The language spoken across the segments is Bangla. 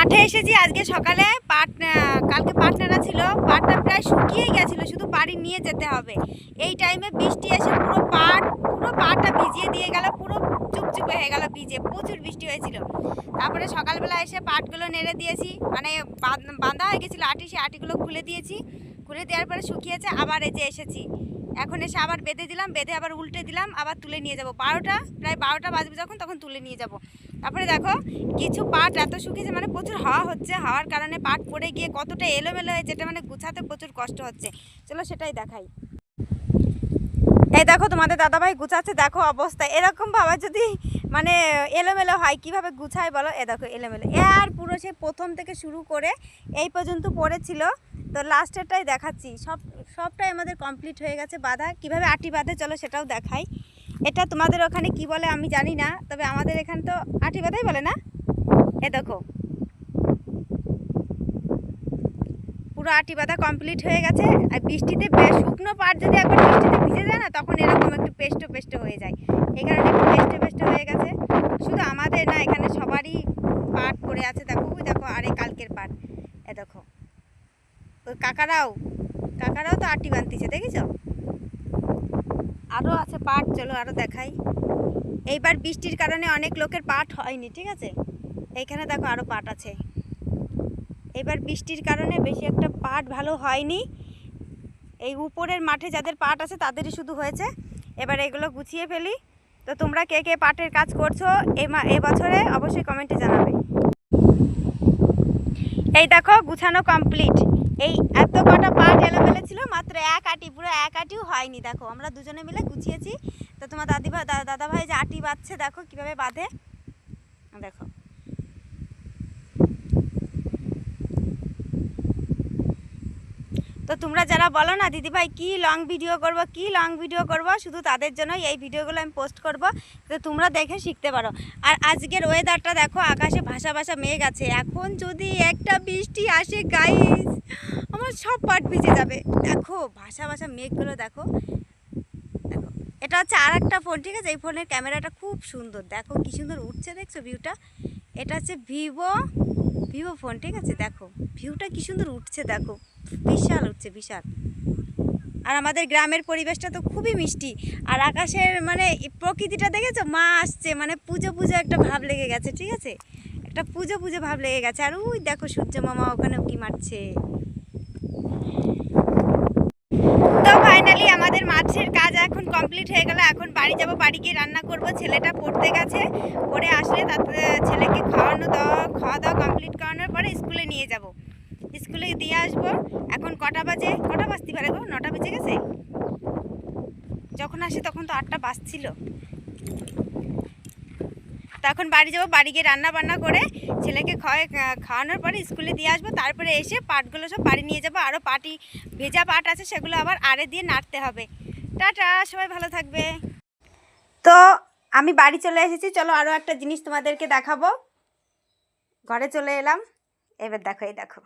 মাঠে এসেছি আজকে সকালে। কালকে পাট নেড়া ছিল, পাটটা প্রায় শুকিয়ে গেছিল, শুধু বাড়ি নিয়ে যেতে হবে। এই টাইমে বৃষ্টি এসে পুরো পাটটা ভিজিয়ে দিয়ে গেল, পুরো চুপচুপে হয়ে গেল ভিজে, প্রচুর বৃষ্টি হয়েছিল। তারপরে সকালবেলা এসে পাটগুলো নেড়ে দিয়েছি, মানে বাঁধা হয়ে গেছিলো আটি, সেই আটিগুলো খুলে দিয়েছি। খুলে দেওয়ার পরে শুকিয়েছে, আবার এই যে এসেছি। এখন এসে আবার বেঁধে দিলাম, বেঁধে আবার উল্টে দিলাম, আবার তুলে নিয়ে যাব। প্রায় 12টা বাজবে যখন, তখন তুলে নিয়ে যাব। তারপরে দেখো কিছু পাট এত শুকিয়েছে, মানে প্রচুর হাওয়া হচ্ছে, হাওয়ার কারণে পাট পড়ে গিয়ে কতটা এলোমেলো হয়েছে, যেটা মানে গুছাতে প্রচুর কষ্ট হচ্ছে। চলো সেটাই দেখাই। এই দেখো তোমাদের দাদাভাই গুছাচ্ছে, দেখো অবস্থা। এরকম ভাবে যদি মানে এলোমেলো হয় কিভাবে গুছায় বলো। এ দেখো এলোমেলো, আর পুরো সে প্রথম থেকে শুরু করে এই পর্যন্ত পড়েছিল। তো লাস্টেরটাই দেখাচ্ছি, সবটাই আমাদের কমপ্লিট হয়ে গেছে বাঁধা। কিভাবে আটি বাঁধে চলো সেটাও দেখাই। এটা তোমাদের ওখানে কি বলে আমি জানি না, তবে আমাদের এখানে তো আটি বাঁধাই বলে না। এ দেখো পুরো আটি বাঁধা কমপ্লিট হয়ে গেছে। আর বৃষ্টিতে শুকনো পাট যদি একবার বৃষ্টিতে ভিজে যায় না, তখন এরকম একটু পেস্টো হয়ে যায়। এই কারণে একটু পেস্টো হয়ে গেছে। শুধু আমাদের না, এখানে সবারই পাট পড়ে আছে। দেখো দেখো, আর এই কালকের পাট। এ দেখো ওই কাকারাও তো আটি বাঁধতেছে, দেখেছ? আরও আছে পাট, চলো আরও দেখাই। এইবার বৃষ্টির কারণে অনেক লোকের পাট হয়নি, ঠিক আছে? এইখানে দেখো আরও পাট আছে। এবার বৃষ্টির কারণে বেশি একটা পাট ভালো হয়নি। এই উপরের মাঠে যাদের পাট আছে তাদেরই শুধু হয়েছে। এবার এগুলো গুছিয়ে ফেলি। তো তোমরা কে কে পাটের কাজ করছো এ বছরে অবশ্যই কমেন্টে জানাবে। এই দেখো গুছানো কমপ্লিট। এই এত কটা পাট এলোমেলো ছিল, মাত্র পুরো এক আটিও হয়নি। দেখো আমরা দুজনে মিলে গুছিয়েছি। তো তোমার দাদাভাই যে আটি বাঁধছে, দেখো কিভাবে বাঁধে, দেখো। তো তোমরা যারা বলো না দিদিভাই কি লং ভিডিও করব, শুধু তাদের জন্যই এই ভিডিওগুলো আমি পোস্ট করব, তো তোমরা দেখে শিখতে পারো। আর আজকের ওয়েদারটা দেখো, আকাশে ভাসা মেঘ আছে। এখন যদি একটা বৃষ্টি আসে গাইস, আমার সব পাট ভিজে যাবে। দেখো ভাসা মেঘগুলো দেখো। এটা হচ্ছে আর একটা ফোন, ঠিক আছে? এই ফোনের ক্যামেরাটা খুব সুন্দর, দেখো কি সুন্দর উঠছে, দেখছো ভিউটা? এটা হচ্ছে ভিভো ফোন, ঠিক আছে? দেখো ভিউটা কি সুন্দর উঠছে, দেখো বিশাল উঠছে, বিশাল। আর আমাদের গ্রামের পরিবেশটা তো খুবই মিষ্টি। আর আকাশের মানে প্রকৃতিটা দেখেছো, মা আসছে, মানে পুজো একটা ভাব লেগে গেছে, ঠিক আছে? একটা পুজো ভাব লেগে গেছে। আর ওই দেখো সূর্য মামা ওখানে উঁকি মারছে। তো ফাইনালি আমাদের মাছের কাজ এখন কমপ্লিট হয়ে গেল। এখন বাড়ি যাব, বাড়ি গিয়ে রান্না করব। ছেলেটা পড়তে গেছে, পড়ে আসলে তারপরে ছেলেকে খাওয়া দাওয়া কমপ্লিট করানোর পরে স্কুলে নিয়ে যাব, স্কুলে দিয়ে আসবো। এখন কটা বাজতে পারে গো? 9টা বেজে গেছে। যখন আসি তখন তো 8টা বাজছিল। তো এখন বাড়ি যাব, বাড়ি গিয়ে রান্না বান্না করে ছেলেকে খাওয়ানোর পরে স্কুলে দিয়ে আসবো। তারপরে এসে পাটগুলো সব বাড়ি নিয়ে যাবো। আরও ভেজা পাট আছে, সেগুলো আবার আড়ে দিয়ে নাড়তে হবে। টাটা, সবাই ভালো থাকবে। তো আমি বাড়ি চলে এসেছি, চলো আরও একটা জিনিস তোমাদেরকে দেখাবো। ঘরে চলে এলাম। এবার দেখো, এই দেখো,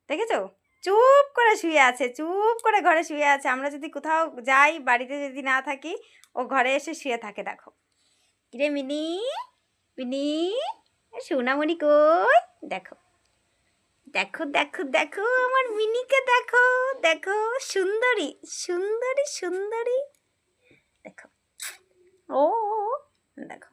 দেখেছো? চুপ করে শুয়ে আছে, চুপ করে ঘরে শুয়ে আছে। আমরা যদি কোথাও যাই, বাড়িতে যদি না থাকি, ও ঘরে এসে শুয়ে থাকে। দেখো কিরে মিনি সোনামণি কই? দেখো দেখো দেখো দেখো আমার মিনিকে, দেখো দেখো সুন্দরী দেখো। ও দেখো